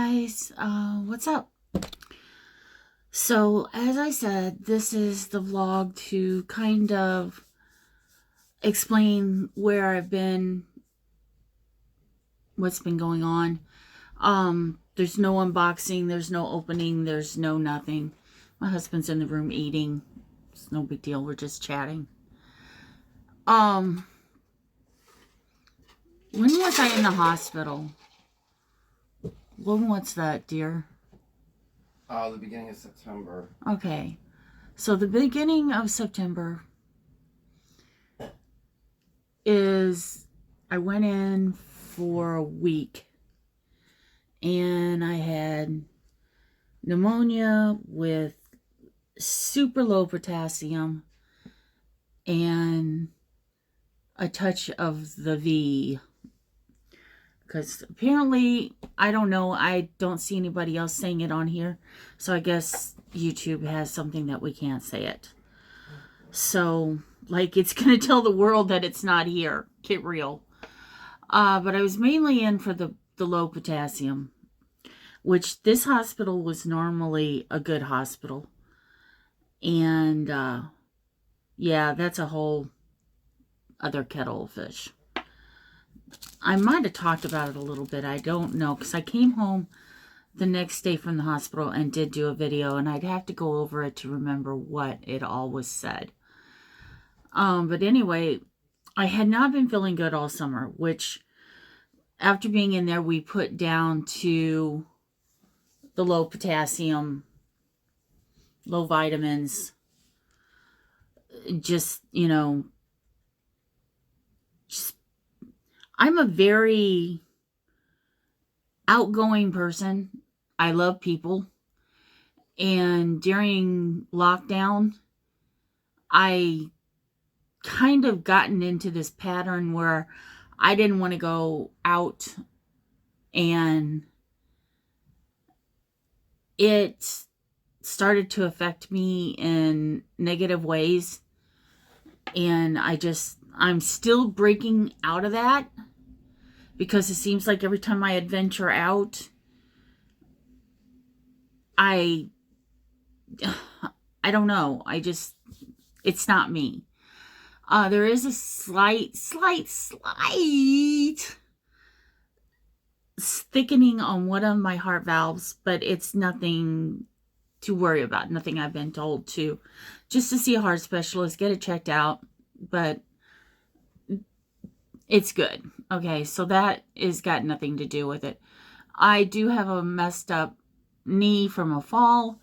guys, what's up? So, as I said, this is the vlog to kind of explain where I've been, what's been going on. There's no unboxing, there's no opening, there's no nothing. My husband's in the room eating. It's no big deal, we're just chatting. When was I in the hospital? When was that, dear? The beginning of September. Okay. So the beginning of September is I went in for a week and I had pneumonia with super low potassium and a touch of the V. Because apparently, I don't know, I don't see anybody else saying it on here. So I guess YouTube has something that we can't say it. So, like, it's going to tell the world that it's not here. Get real. But I was mainly in for the low potassium. Which this hospital was normally a good hospital. And, yeah, that's a whole other kettle of fish. I might have talked about it a little bit. I don't know. Because I came home the next day from the hospital and did do a video. And I'd have to go over it to remember what it all was said. But anyway, I had not been feeling good all summer. Which, after being in there, we put down to the low potassium, low vitamins. Just, you know, I'm a very outgoing person. I love people. And during lockdown, I kind of gotten into this pattern where I didn't want to go out, and it started to affect me in negative ways. And I'm still breaking out of that. Because it seems like every time I adventure out, I don't know. It's not me. There is a slight thickening on one of my heart valves, but it's nothing to worry about. Nothing I've been told to. Just to see a heart specialist, get it checked out, but it's good. Okay, so that has got nothing to do with it. I do have a messed up knee from a fall,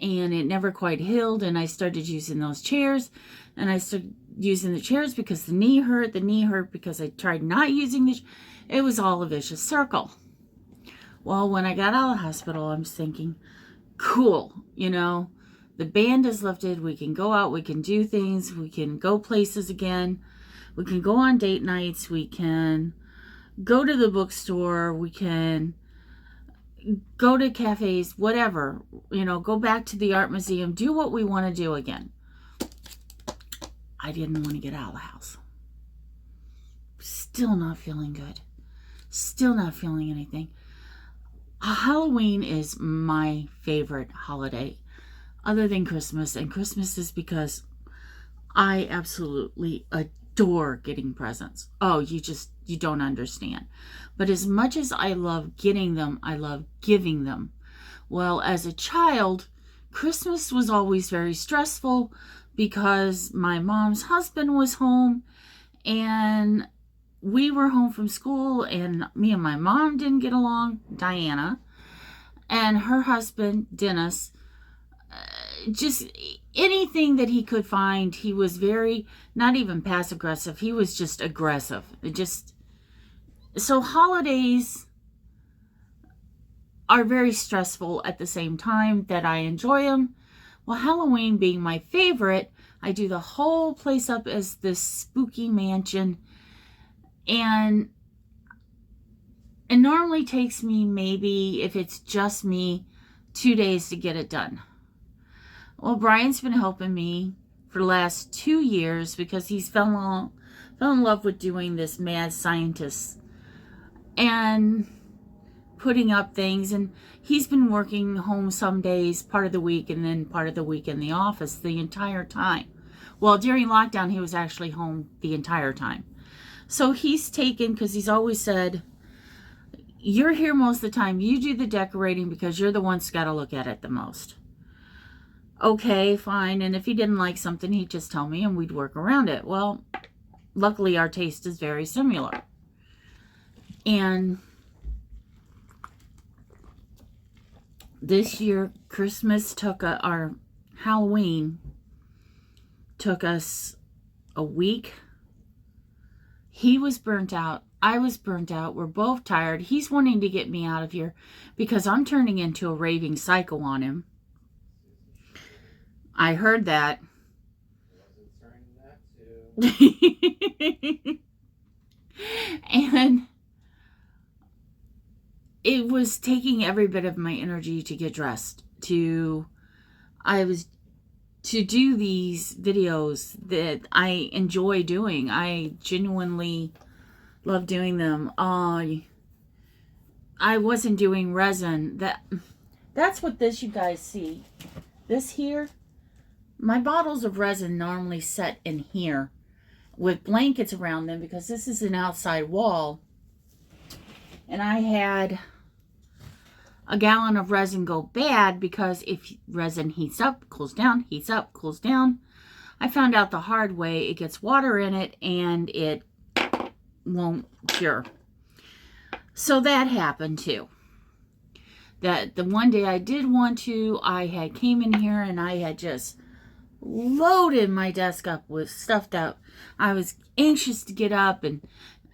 and it never quite healed, and I started using those chairs, and I started using the chairs because the knee hurt because I tried not using it was all a vicious circle. Well, when I got out of the hospital, I'm thinking, cool, you know, the band is lifted, we can go out, we can do things, we can go places again. We can go on date nights. We can go to the bookstore. We can go to cafes, whatever. You know, go back to the art museum. Do what we want to do again. I didn't want to get out of the house. Still not feeling good. Still not feeling anything. Halloween is my favorite holiday other than Christmas. And Christmas is because I absolutely adore getting presents. Oh, you don't understand. But as much as I love getting them, I love giving them. Well, as a child, Christmas was always very stressful because my mom's husband was home and we were home from school, and me and my mom didn't get along, Diana, and her husband, Dennis, just anything that he could find, he was very, not even passive aggressive, he was just aggressive. So holidays are very stressful at the same time that I enjoy them. Well, Halloween being my favorite, I do the whole place up as this spooky mansion, and it normally takes me, maybe if it's just me, 2 days to get it done. Well, Brian's been helping me for the last 2 years because he's fell in love with doing this mad scientist. And putting up things, and he's been working home some days, part of the week, and then part of the week in the office the entire time. Well, during lockdown, he was actually home the entire time. So he's taken, because he's always said, you're here most of the time. You do the decorating because you're the one who's got to look at it the most. Okay, fine. And if he didn't like something, he'd just tell me and we'd work around it. Well, luckily our taste is very similar. And this year, Christmas our Halloween took us a week. He was burnt out. I was burnt out. We're both tired. He's wanting to get me out of here because I'm turning into a raving psycho on him. I heard that. And it was taking every bit of my energy to get dressed, to do these videos that I enjoy doing. I genuinely love doing them. I wasn't doing resin. That's what this, you guys see. This here, my bottles of resin normally set in here with blankets around them because this is an outside wall. And I had a gallon of resin go bad because if resin heats up, cools down, heats up, cools down. I found out the hard way. It gets water in it and it won't cure. So that happened too. That the one day I did want to, I had came in here and I had just loaded my desk up with stuff that I was anxious to get up and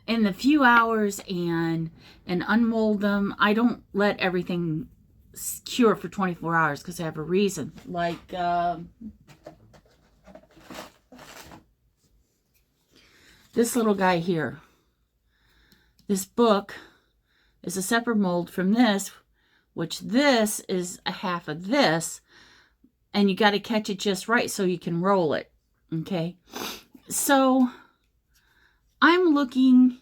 in the few hours and unmold them. I don't let everything cure for 24 hours because I have a reason. Like this little guy here. This book is a separate mold from this, which this is a half of this, and you got to catch it just right so you can roll it. Okay, so I'm looking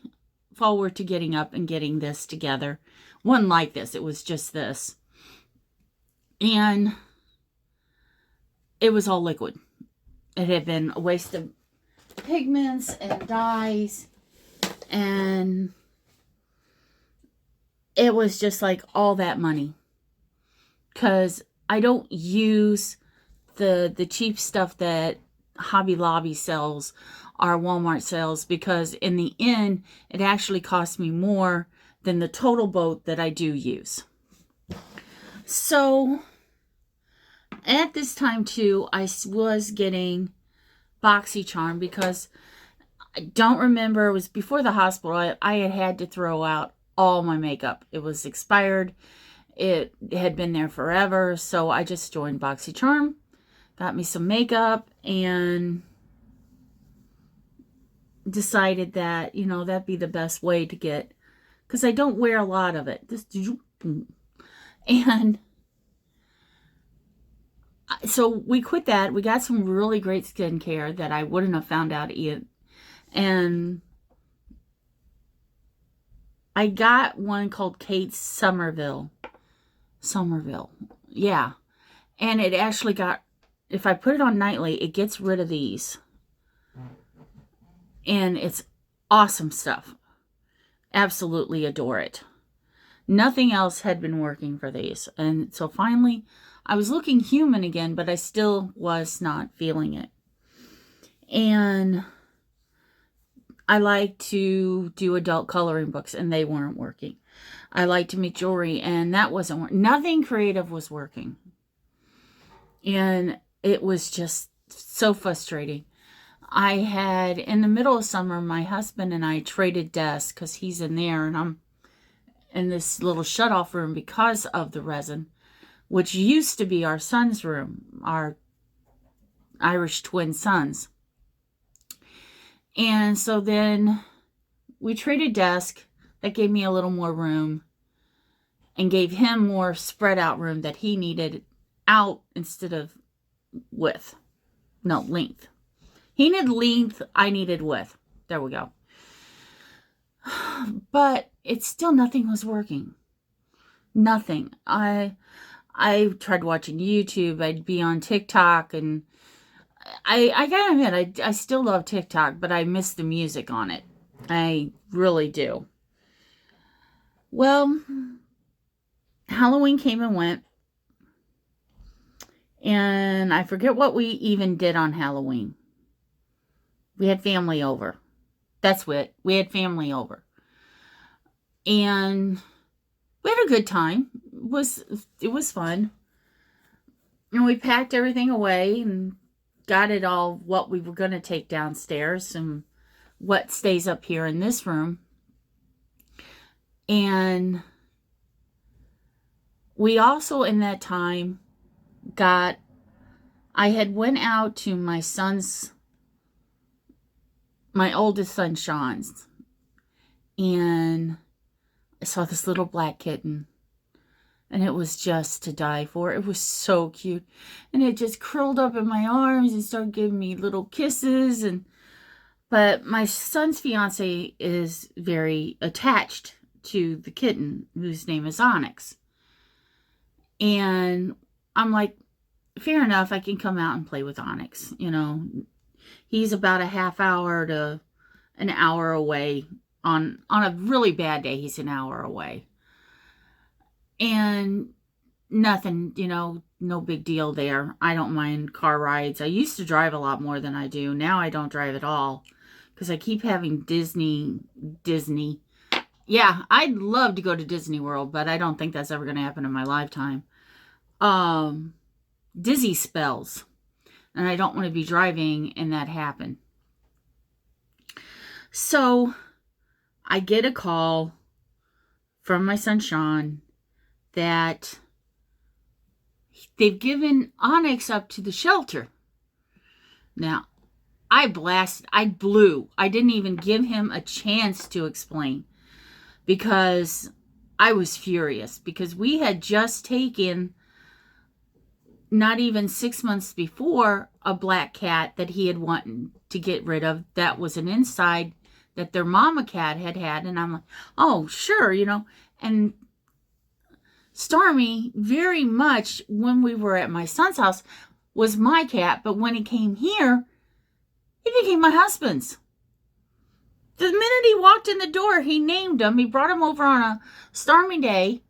forward to getting up and getting this together. One like this, it was just this. And it was all liquid. It had been a waste of pigments and dyes. And it was just like all that money. Because I don't use the cheap stuff that Hobby Lobby sells or Walmart sells, because in the end it actually costs me more than the total boat that I do use. So at this time too, I was getting BoxyCharm because I don't remember, it was before the hospital. I had to throw out all my makeup. It was expired. It had been there forever. So I just joined BoxyCharm, got me some makeup, and decided that, you know, that'd be the best way to get, because I don't wear a lot of it. And so we quit that. We got some really great skincare that I wouldn't have found out yet. And I got one called Kate Somerville. Yeah. And it actually got, if I put it on nightly, it gets rid of these. And it's awesome stuff. Absolutely adore it. Nothing else had been working for these. And so finally, I was looking human again, but I still was not feeling it. And I like to do adult coloring books, and they weren't working. I like to make jewelry, and that wasn't working. Nothing creative was working. And it was just so frustrating. I had, in the middle of summer, my husband and I traded desks because he's in there and I'm in this little shut-off room because of the resin, which used to be our son's room, our Irish twin sons. And so then we traded desk. That gave me a little more room and gave him more spread out room that he needed out instead of width. No, length. He needed length, I needed width. There we go. But it's still, nothing was working. Nothing. I tried watching YouTube. I'd be on TikTok, and I gotta admit, I still love TikTok, but I miss the music on it. I really do. Well, Halloween came and went, and I forget what we even did on Halloween. We had family over. That's what we had family over, and we had a good time. It was fun, and we packed everything away and got it all what we were going to take downstairs and what stays up here in this room. And we also in that time I had went out to my oldest son Sean's, and I saw this little black kitten, and it was just to die for. It was so cute, and it just curled up in my arms and started giving me little kisses. But my son's fiance is very attached to the kitten, whose name is Onyx. And I'm like, fair enough, I can come out and play with Onyx. He's about a half hour to an hour away. On a really bad day, he's an hour away. And nothing, no big deal there. I don't mind car rides. I used to drive a lot more than I do. Now I don't drive at all because I keep having Disney. Yeah, I'd love to go to Disney World, but I don't think that's ever going to happen in my lifetime. Dizzy spells, and I don't want to be driving and that happen. So I get a call from my son Sean that they've given Onyx up to the shelter. Now, I blew. I didn't even give him a chance to explain because I was furious, because we had just taken, not even 6 months before, a black cat that he had wanted to get rid of that was an inside that their mama cat had, and I'm like, oh, sure, and Stormy, very much when we were at my son's house, was my cat, but when he came here, he became my husband's. The minute he walked in the door, he named him. He brought him over on a stormy day,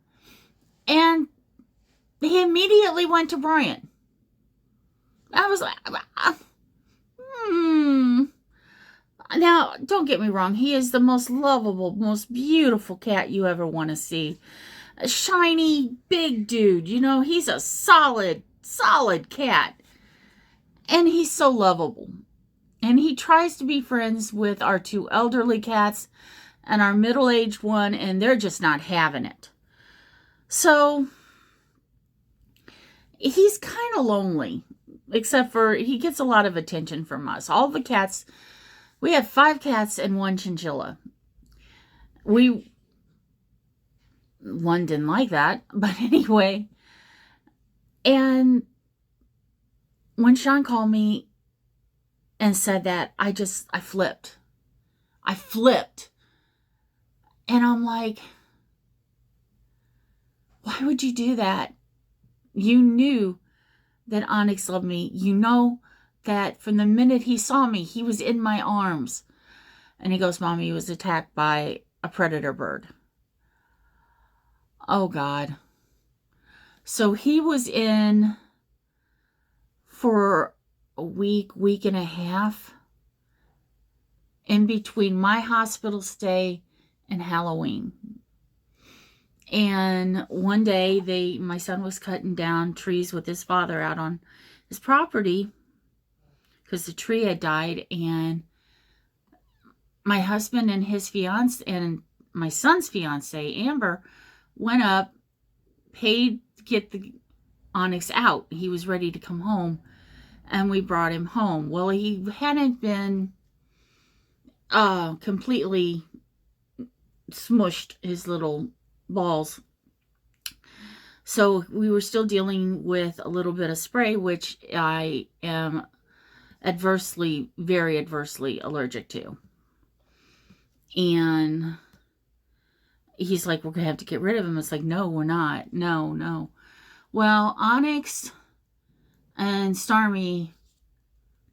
and he immediately went to Brian. I was like, Now, don't get me wrong. He is the most lovable, most beautiful cat you ever want to see. A shiny, big dude. He's a solid cat. And he's so lovable. And he tries to be friends with our two elderly cats and our middle-aged one, and they're just not having it. So he's kind of lonely, except for he gets a lot of attention from us. All the cats, we have 5 cats and 1 chinchilla. One didn't like that, but anyway. And when Sean called me and said that, I flipped. And I'm like, why would you do that? You knew that Onyx loved me. You know that from the minute he saw me, he was in my arms. And he goes, Mommy, he was attacked by a predator bird. Oh, God. So he was in for a week and a half in between my hospital stay and Halloween. And one day, my son was cutting down trees with his father out on his property because the tree had died. And my husband and his fiance and my son's fiance, Amber, went up, paid to get the Onyx out. He was ready to come home, and we brought him home. Well, he hadn't been completely smushed, his little balls. So we were still dealing with a little bit of spray, which I am very adversely allergic to. And he's like, we're going to have to get rid of him. It's like, no, we're not. No, no. Well, Onyx and Starmie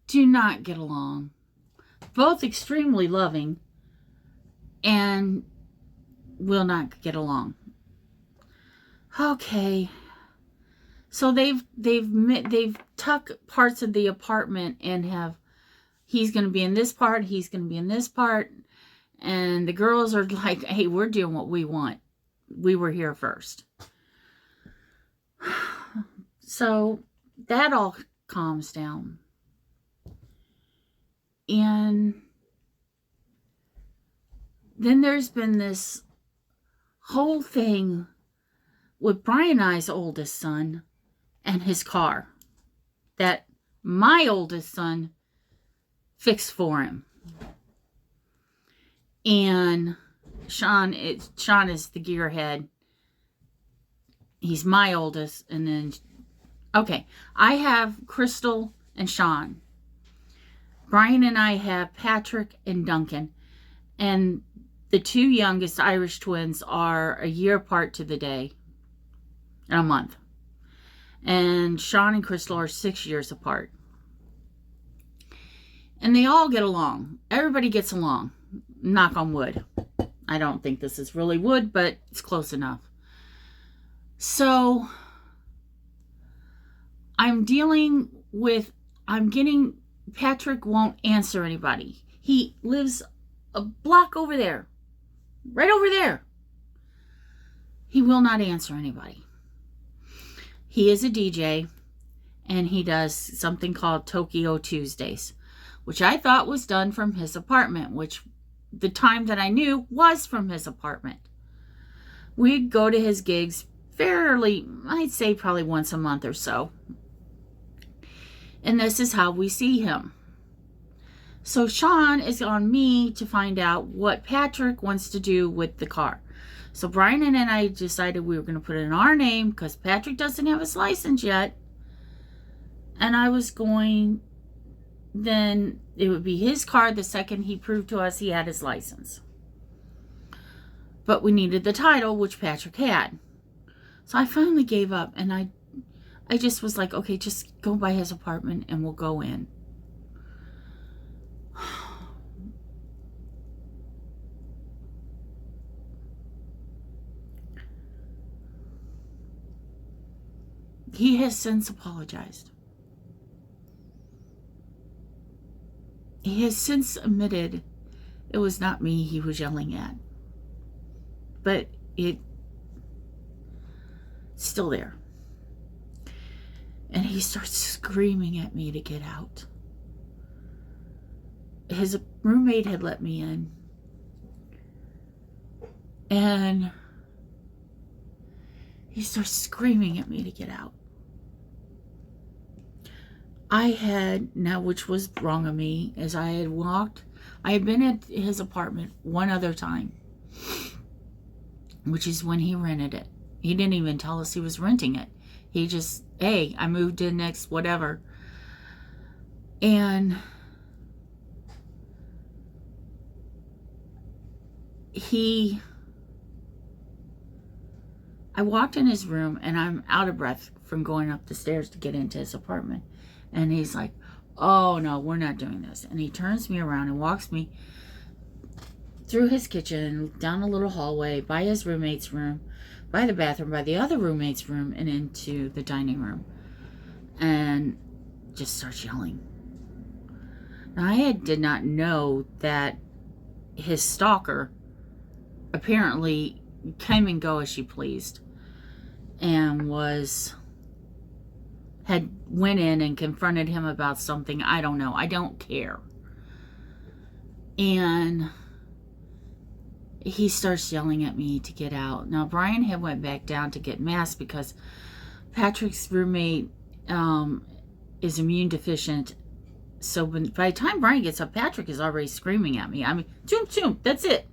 do not get along. Both extremely loving and will not get along. Okay. So they've tucked parts of the apartment and have, he's going to be in this part, he's going to be in this part. And the girls are like, hey, we're doing what we want. We were here first. So that all calms down. And then there's been this whole thing with Brian and I's oldest son and his car that my oldest son fixed for him. And Sean is the gearhead. He's my oldest. And then, okay, I have Crystal and Sean. Brian and I have Patrick and Duncan. And the two youngest Irish twins are a year apart to the day. A month. And Sean and Crystal are 6 years apart. And they all get along. Everybody gets along. Knock on wood. I don't think this is really wood, but it's close enough. So, I'm getting, Patrick won't answer anybody. He lives a block over there. Right over there. He will not answer anybody. He is a DJ, and he does something called Tokyo Tuesdays, which I thought was done from his apartment, which the time that I knew was from his apartment. We'd go to his gigs fairly, I'd say probably once a month or so. And this is how we see him. So Sean is on me to find out what Patrick wants to do with the car. So Brian and I decided we were going to put it in our name because Patrick doesn't have his license yet. And I was going, then it would be his car the second he proved to us he had his license. But we needed the title, which Patrick had. So I finally gave up and I just was like, okay, just go by his apartment and we'll go in. He has since apologized. He has since admitted it was not me he was yelling at. But it's still there. And he starts screaming at me to get out. His roommate had let me in. And he starts screaming at me to get out. Which was wrong of me, as I had been at his apartment one other time, which is when he rented it. He didn't even tell us he was renting it. He just, hey, I moved in next, whatever. And I walked in his room and I'm out of breath from going up the stairs to get into his apartment. And he's like, oh no, we're not doing this. And he turns me around and walks me through his kitchen, down a little hallway, by his roommate's room, by the bathroom, by the other roommate's room, and into the dining room. And just starts yelling. Now, I did not know that his stalker apparently came and go as she pleased. And had went in and confronted him about something. I don't know. I don't care. And he starts yelling at me to get out. Now, Brian had went back down to get masks because Patrick's roommate is immune deficient. So by the time Brian gets up, Patrick is already screaming at me. I mean, choom, choom, that's it.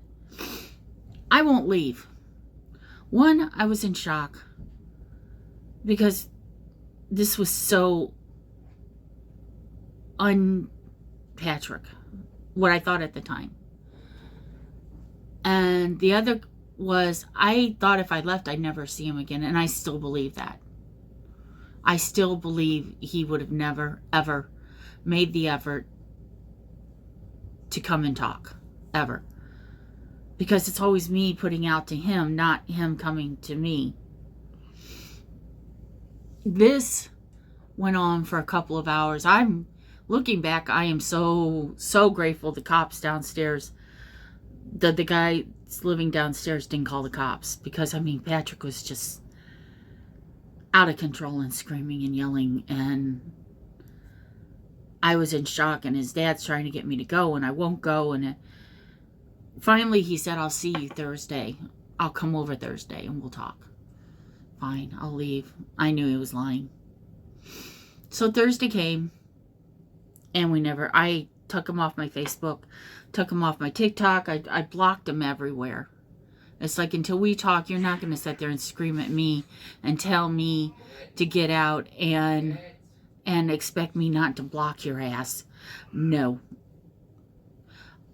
I won't leave. One, I was in shock because this was so un-Patrick, what I thought at the time. And the other was I thought if I left, I'd never see him again. And I still believe that. I still believe he would have never, ever made the effort to come and talk. Ever. Because it's always me putting out to him, not him coming to me. This went on for a couple of hours. I'm looking back, I am so grateful the cops downstairs, the guy living downstairs didn't call the cops. Because, I mean, Patrick was just out of control and screaming and yelling. And I was in shock. And his dad's trying to get me to go. And I won't go. And finally he said, I'll see you Thursday. I'll come over Thursday and we'll talk. Fine, I'll leave. I knew he was lying. So Thursday came. And I took him off my Facebook, took him off my TikTok. I blocked him everywhere. It's like, until we talk, you're not going to sit there and scream at me and tell me to get out and expect me not to block your ass. No.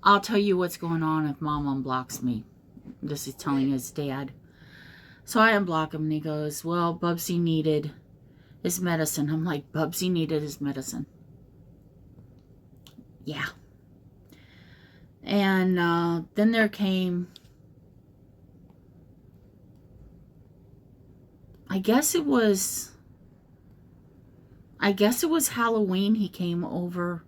I'll tell you what's going on if Mom unblocks me. This is telling his dad. So I unblock him and he goes, well, Bubsy needed his medicine. I'm like, Bubsy needed his medicine. Yeah. And then there came, I guess it was Halloween. He came over.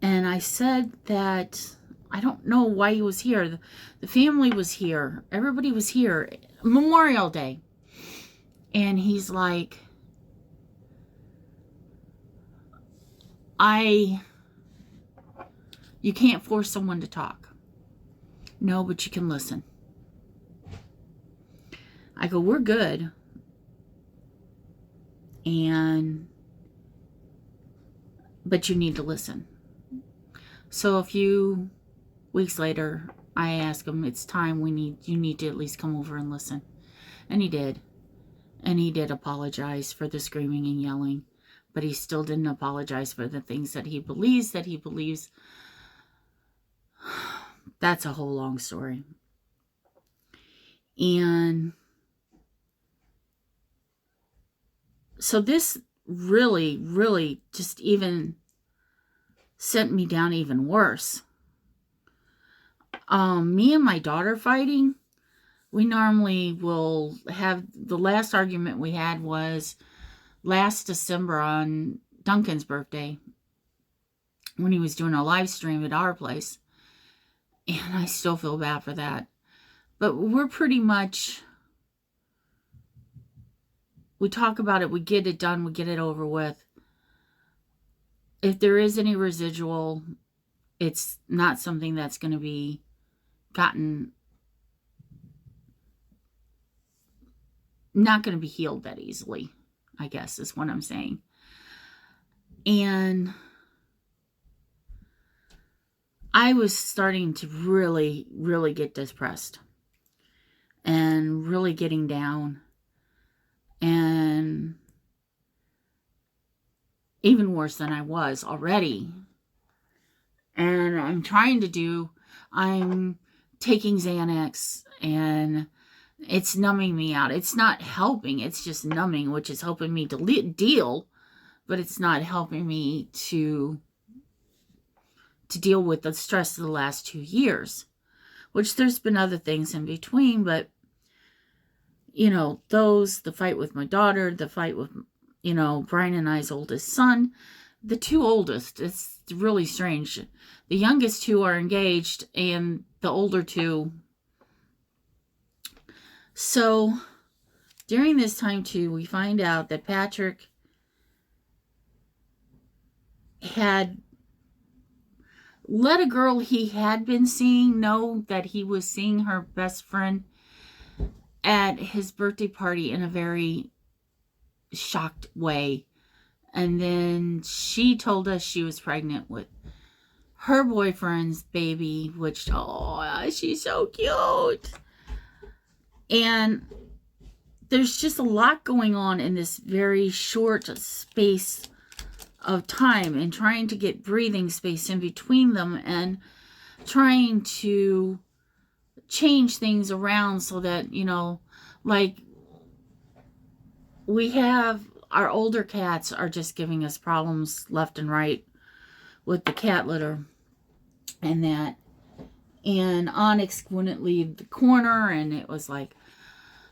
And I said that I don't know why he was here. The family was here. Everybody was here. Memorial Day. And he's like, you can't force someone to talk. No, but you can listen. I go, we're good. But you need to listen. So a few weeks later, I asked him, it's time, you need to at least come over and listen. And he did. And he did apologize for the screaming and yelling. But he still didn't apologize for the things that he believes. That's a whole long story. And so this really, really just even sent me down even worse. Me and my daughter fighting, we normally will have, the last argument we had was last December on Duncan's birthday, when he was doing a live stream at our place. And I still feel bad for that. But we're pretty much, we talk about it, we get it done, we get it over with. If there is any residual, it's not something that's going to be gotten, not going to be healed that easily, I guess is what I'm saying. And I was starting to really, really get depressed and really getting down, and even worse than I was already. And I'm taking Xanax, and it's numbing me out. It's not helping. It's just numbing, which is helping me to deal, but it's not helping me to deal with the stress of the last 2 years, which there's been other things in between, but the fight with my daughter, the fight with, Brian and I's oldest son, the two oldest, it's really strange. The youngest two are engaged and the older two. So during this time too, we find out that Patrick had let a girl he had been seeing know that he was seeing her best friend at his birthday party in a very shocked way. And then she told us she was pregnant with her boyfriend's baby, which, she's so cute. And there's just a lot going on in this very short space of time, and trying to get breathing space in between them, and trying to change things around so that, you know, like we have our older cats are just giving us problems left and right with the cat litter and that. And Onyx wouldn't leave the corner, and it was like,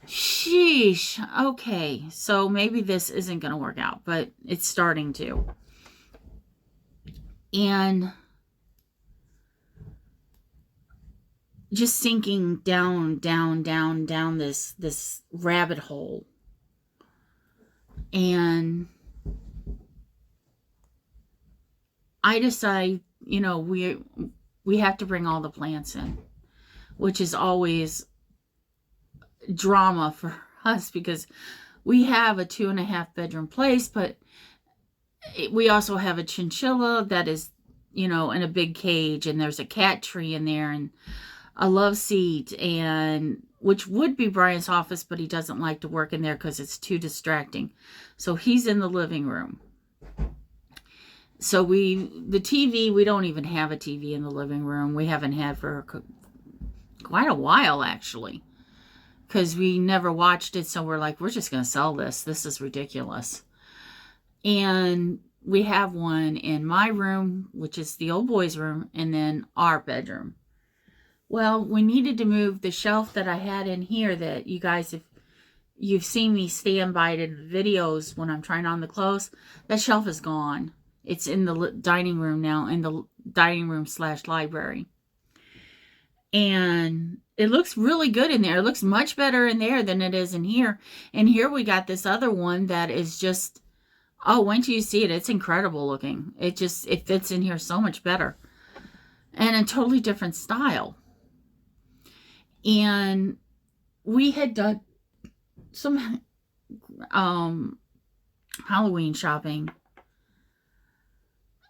sheesh, okay, so maybe this isn't going to work out, but it's starting to. And just sinking down this rabbit hole. And I decide, you know, we have to bring all the plants in, which is always drama for us because we have a 2.5 bedroom place, but we also have a chinchilla that is, you know, in a big cage, and there's a cat tree in there, and a love seat, and which would be Brian's office, but he doesn't like to work in there because it's too distracting. So he's in the living room. So the TV, we don't even have a TV in the living room. We haven't had for quite a while, actually, because we never watched it. So we're like, we're just going to sell this. This is ridiculous. And we have one in my room, which is the old boys' room, and then our bedroom. Well, we needed to move the shelf that I had in here that you guys, if you've seen me stand by it in videos when I'm trying on the clothes, that shelf is gone. It's in the dining room now, in the dining room / library. And it looks really good in there. It looks much better in there than it is in here. And here we got this other one that is just, oh, when do you see it? It's incredible looking. It fits in here so much better. And a totally different style. And we had done some Halloween shopping.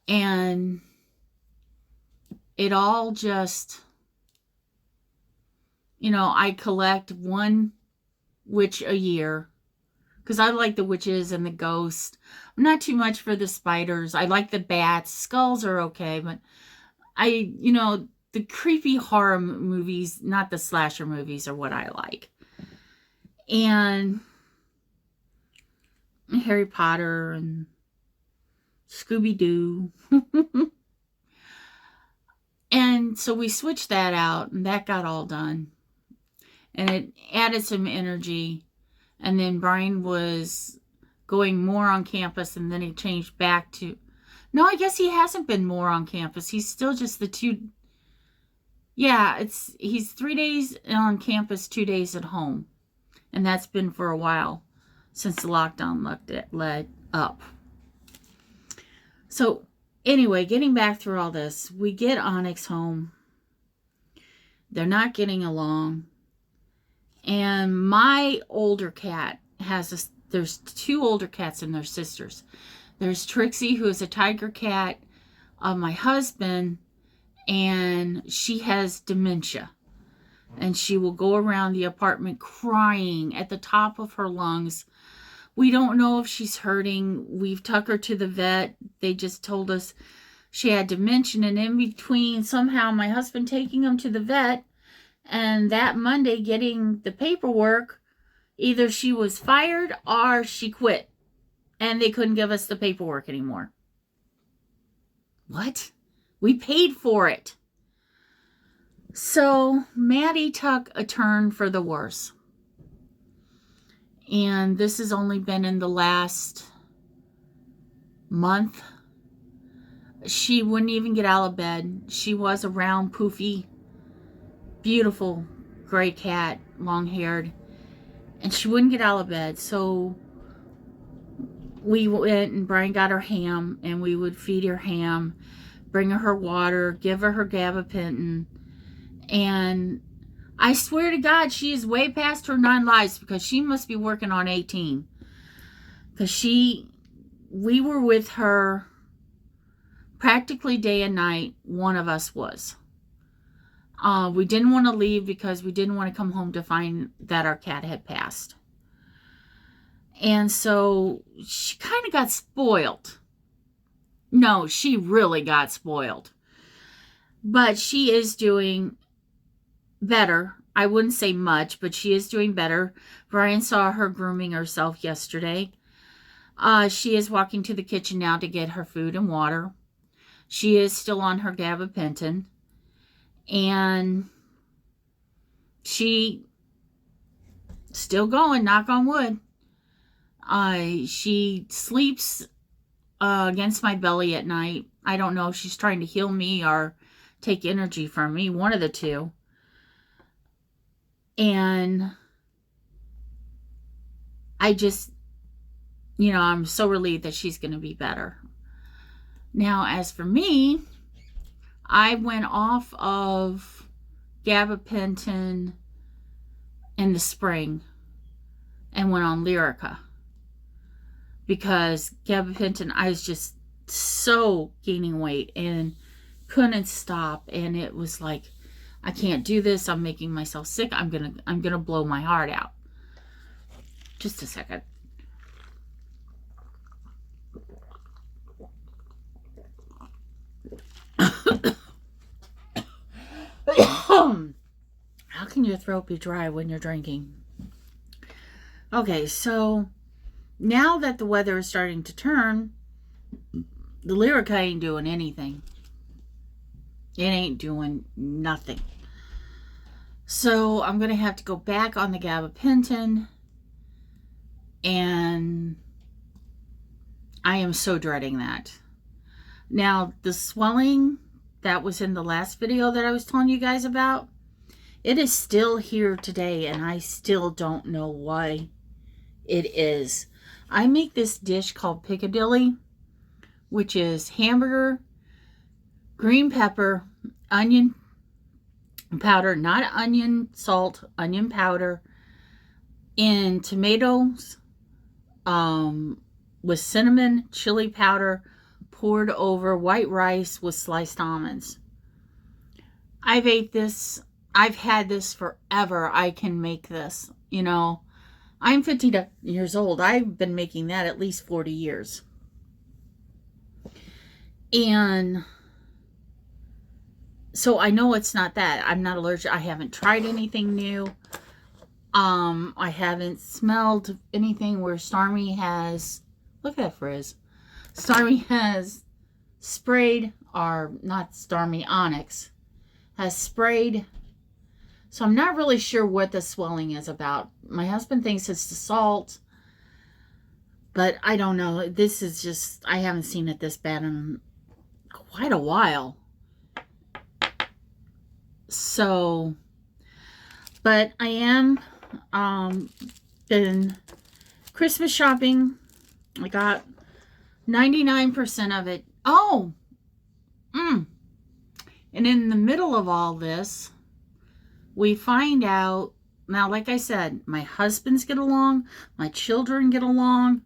And it all just, you know, I collect one witch a year because I like the witches and the ghosts. I'm not too much for the spiders. I like the bats. Skulls are okay, but you know, the creepy horror movies, not the slasher movies, are what I like. And Harry Potter and Scooby-Doo. And so we switched that out, and that got all done. And it added some energy. And then Brian was going more on campus, and then he changed back to... No, I guess he hasn't been more on campus. He's still just the 2... Yeah, he's 3 days on campus, 2 days at home. And that's been for a while, since the lockdown led up. So, anyway, getting back through all this, we get Onyx home. They're not getting along. And my older cat there's 2 older cats and their sisters. There's Trixie, who is a tiger cat of my husband, and she has dementia. And she will go around the apartment crying at the top of her lungs. We don't know if she's hurting. We've took her to the vet. They just told us she had dementia. And in between, somehow my husband taking them to the vet and that Monday getting the paperwork, either she was fired or she quit. And they couldn't give us the paperwork anymore. What? We paid for it. So Maddie took a turn for the worse. And this has only been in the last month. She wouldn't even get out of bed. She was a round, poofy, beautiful gray cat, long-haired. And she wouldn't get out of bed. So we went and Brian got her ham. And we would feed her ham, bring her water, give her gabapentin. And I swear to God, she is way past her 9 lives because she must be working on 18. Because we were with her practically day and night. One of us was. We didn't want to leave because we didn't want to come home to find that our cat had passed. And so she kind of got spoiled. No, she really got spoiled. But she is doing better. I wouldn't say much, but she is doing better. Brian saw her grooming herself yesterday. She is walking to the kitchen now to get her food and water. She is still on her gabapentin. And she still going, knock on wood. She sleeps against my belly at night. I don't know if she's trying to heal me or take energy from me, one of the two. And I just, I'm so relieved that she's going to be better. Now, as for me, I went off of gabapentin in the spring and went on Lyrica. Because gabapentin, I was just so gaining weight and couldn't stop. And it was like, I can't do this. I'm making myself sick. I'm gonna blow my heart out. Just a second. How can your throat be dry when you're drinking? Okay, so now that the weather is starting to turn, the Lyrica ain't doing anything. It ain't doing nothing. So I'm going to have to go back on the gabapentin. And I am so dreading that. Now, the swelling that was in the last video that I was telling you guys about, it is still here today. And I still don't know why it is. I make this dish called Piccadilly, which is hamburger, green pepper, onion powder, not onion salt, onion powder, and tomatoes with cinnamon, chili powder, poured over white rice with sliced almonds. I've had this forever. I can make this, I'm 50 years old. I've been making that at least 40 years. And so I know it's not that. I'm not allergic. I haven't tried anything new. I haven't smelled anything where Stormy has, look at that frizz. Stormy has sprayed, or not Stormy, Onyx has sprayed. So I'm not really sure what the swelling is about. My husband thinks it's the salt, but I don't know. This is just, I haven't seen it this bad in quite a while. So, but I am been Christmas shopping. I got 99% of it. Oh, and in the middle of all this, we find out, now like I said, my husbands get along, my children get along,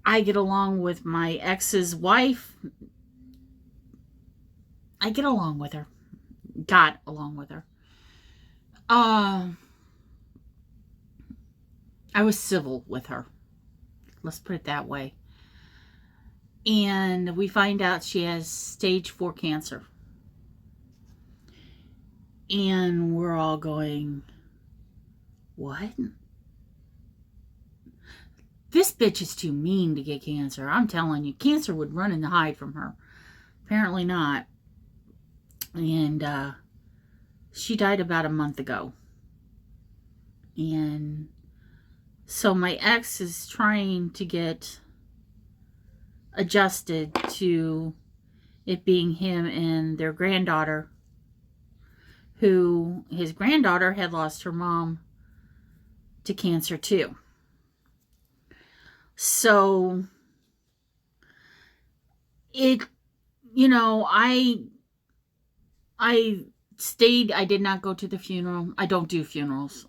I get along with my ex's wife. I get along with her. Got along with her. I was civil with her. Let's put it that way. And we find out she has stage 4 cancer. And we're all going, what? This bitch is too mean to get cancer. I'm telling you, cancer would run and hide from her. Apparently not. And she died about a month ago. And so my ex is trying to get adjusted to it being him and their granddaughter, who his granddaughter had lost her mom to cancer too. So it, I stayed. I did not go to the funeral. I don't do funerals.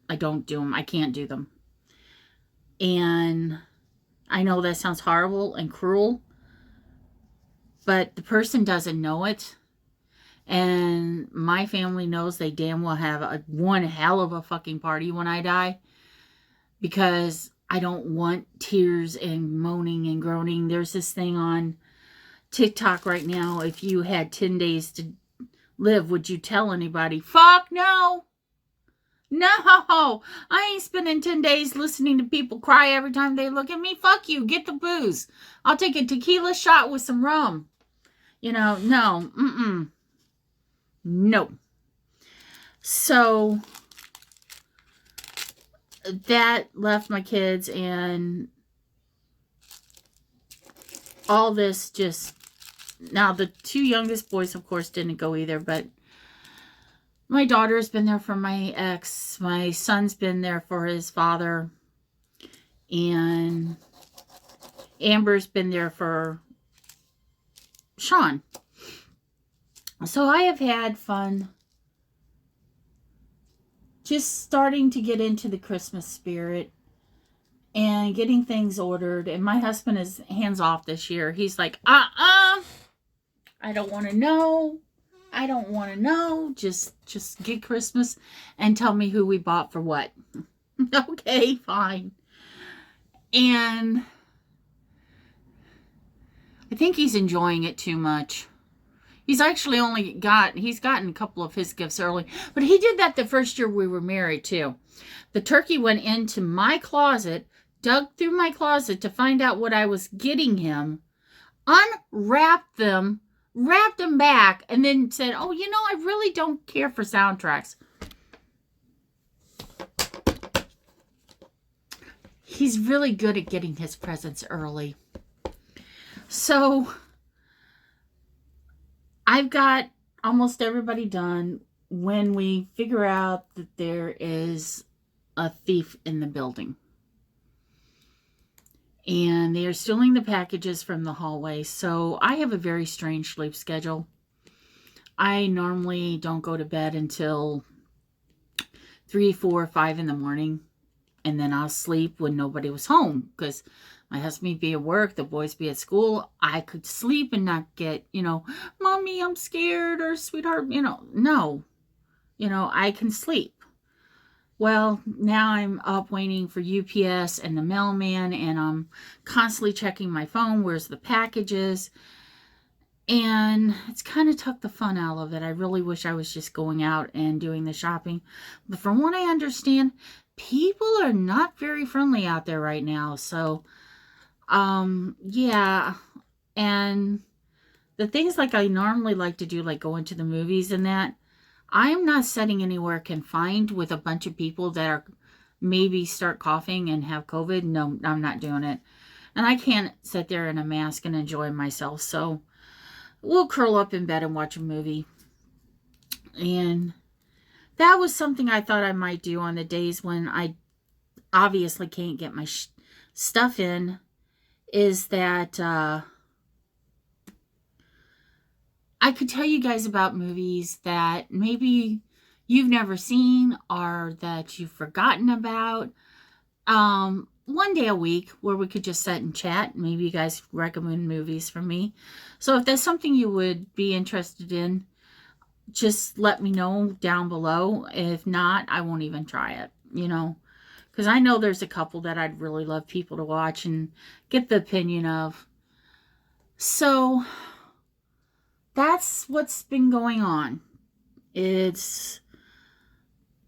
I don't do them. I can't do them. And I know that sounds horrible and cruel, but the person doesn't know it. And my family knows they damn well have one hell of a fucking party when I die, because I don't want tears and moaning and groaning. There's this thing on TikTok right now, if you had 10 days to live, would you tell anybody? Fuck no. No, I ain't spending 10 days listening to people cry every time they look at me. Fuck you. Get the booze. I'll take a tequila shot with some rum. No. No. So that left my kids, and all this just... Now, the two youngest boys, of course, didn't go either, but my daughter's been there for my ex. My son's been there for his father. And Amber's been there for Sean. So I have had fun just starting to get into the Christmas spirit and getting things ordered. And my husband is hands off this year. He's like, I don't want to know. I don't want to know. Just get Christmas and tell me who we bought for what. Okay, fine. And I think he's enjoying it too much. He's actually he's gotten a couple of his gifts early. But he did that the first year we were married too. The turkey went into my closet, dug through my closet to find out what I was getting him, unwrapped them, wrapped them back, and then said, oh, I really don't care for soundtracks. He's really good at getting his presents early. So I've got almost everybody done when we figure out that there is a thief in the building. And they are stealing the packages from the hallway. So I have a very strange sleep schedule. I normally don't go to bed until 3, 4, 5 in the morning. And then I'll sleep when nobody was home. Because my husband be at work, the boys be at school. I could sleep and not get, Mommy, I'm scared, or sweetheart, no. I can sleep. Well, now I'm up waiting for UPS and the mailman, and I'm constantly checking my phone. Where's the packages? And it's kind of took the fun out of it. I really wish I was just going out and doing the shopping. But from what I understand, people are not very friendly out there right now. So, yeah. And the things like I normally like to do, like go into the movies and that, I am not sitting anywhere confined with a bunch of people that are maybe start coughing and have COVID. No, I'm not doing it. And I can't sit there in a mask and enjoy myself. So we'll curl up in bed and watch a movie. And that was something I thought I might do on the days when I obviously can't get my stuff in, is that I could tell you guys about movies that maybe you've never seen or that you've forgotten about. One day a week where we could just sit and chat. Maybe you guys recommend movies for me. So if that's something you would be interested in, just let me know down below. If not, I won't even try it, because I know there's a couple that I'd really love people to watch and get the opinion of. So that's what's been going on. It's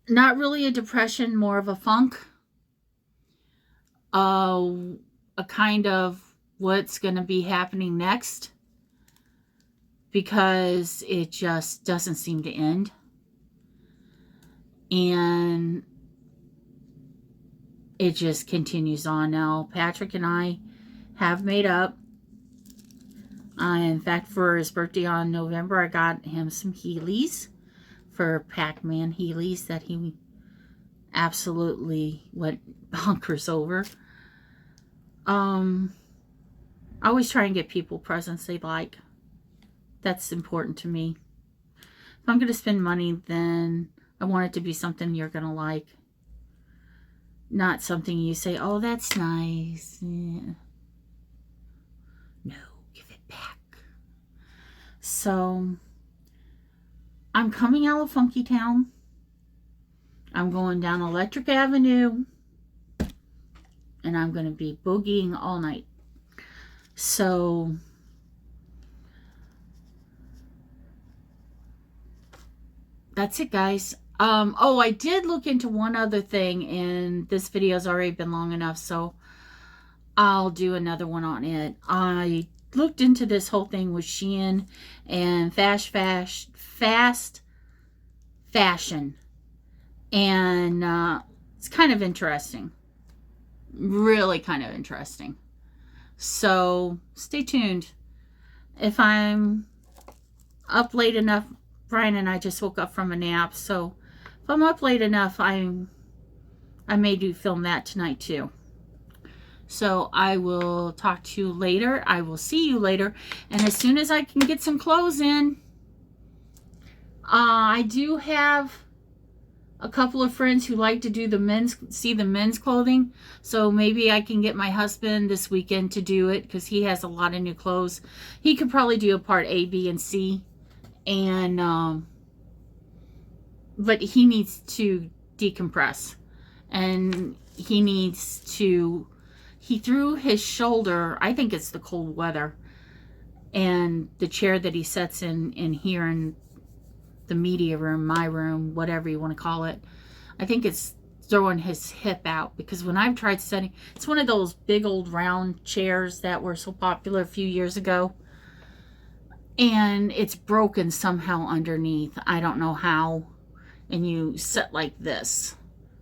not really a depression, more of a funk. A kind of what's going to be happening next, because it just doesn't seem to end. And it just continues on. Now, Patrick and I have made up. In fact, for his birthday on November, I got him some Heelys, for Pac-Man Heelys that he absolutely went bonkers over. I always try and get people presents they like. That's important to me. If I'm going to spend money, then I want it to be something you're going to like. Not something you say, oh, that's nice. Yeah. No, give it back. So, I'm coming out of Funky Town. I'm going down Electric Avenue. And I'm going to be boogieing all night. So, that's it, guys. Oh, I did look into one other thing, and this video's already been long enough, so I'll do another one on it. I looked into this whole thing with Shein and fast fashion, and it's kind of interesting. Really kind of interesting. So stay tuned. If I'm up late enough, Brian and I just woke up from a nap, so if I'm up late enough, I may do film that tonight too. So I will talk to you later. I will see you later. And as soon as I can get some clothes in, I do have a couple of friends who like to do the men's clothing. So maybe I can get my husband this weekend to do it, because he has a lot of new clothes. He could probably do a part A, B, and C. And but he needs to decompress, and he threw his shoulder, I think it's the cold weather, and the chair that he sits in here in the media room, my room, whatever you want to call it, I think it's throwing his hip out, because when I've tried sitting, it's one of those big old round chairs that were so popular a few years ago, and it's broken somehow underneath. I don't know how. And you sit like this.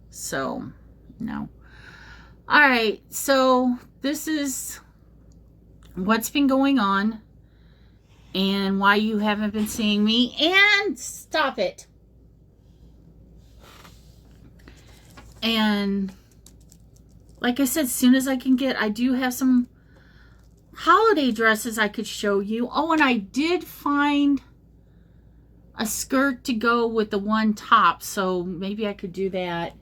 So, no. Alright, so this is what's been going on and why you haven't been seeing me. And stop it. And like I said, as soon as I can get, I do have some holiday dresses I could show you. Oh, and I did find a skirt to go with the one top, so maybe I could do that.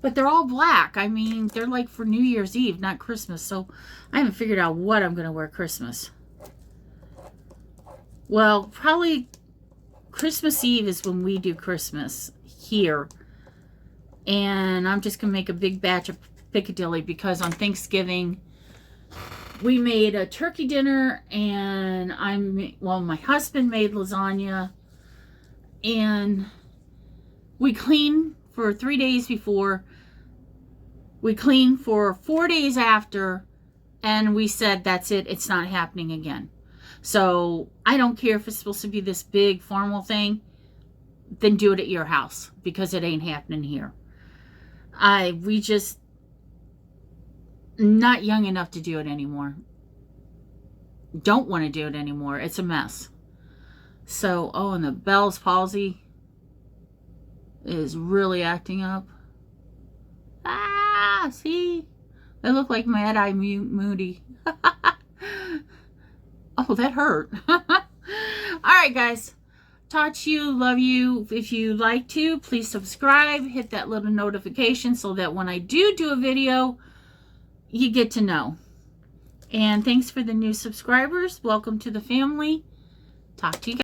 But they're all black. I mean, they're like for New Year's Eve, not Christmas. So I haven't figured out what I'm going to wear Christmas. Well, probably Christmas Eve is when we do Christmas here. And I'm just going to make a big batch of Piccadilly, because on Thanksgiving we made a turkey dinner, and my husband made lasagna. And we clean for 3 days before. We clean for 4 days after. And we said, that's it. It's not happening again. So I don't care if it's supposed to be this big formal thing. Then do it at your house, because it ain't happening here. We just not young enough to do it anymore. Don't want to do it anymore. It's a mess. So, oh, and the Bell's palsy is really acting up. Ah, see? I look like Mad-Eye Moody. Oh, that hurt. All right, guys. Talk to you. Love you. If you like to, please subscribe. Hit that little notification so that when I do a video, you get to know. And thanks for the new subscribers. Welcome to the family. Talk to you guys.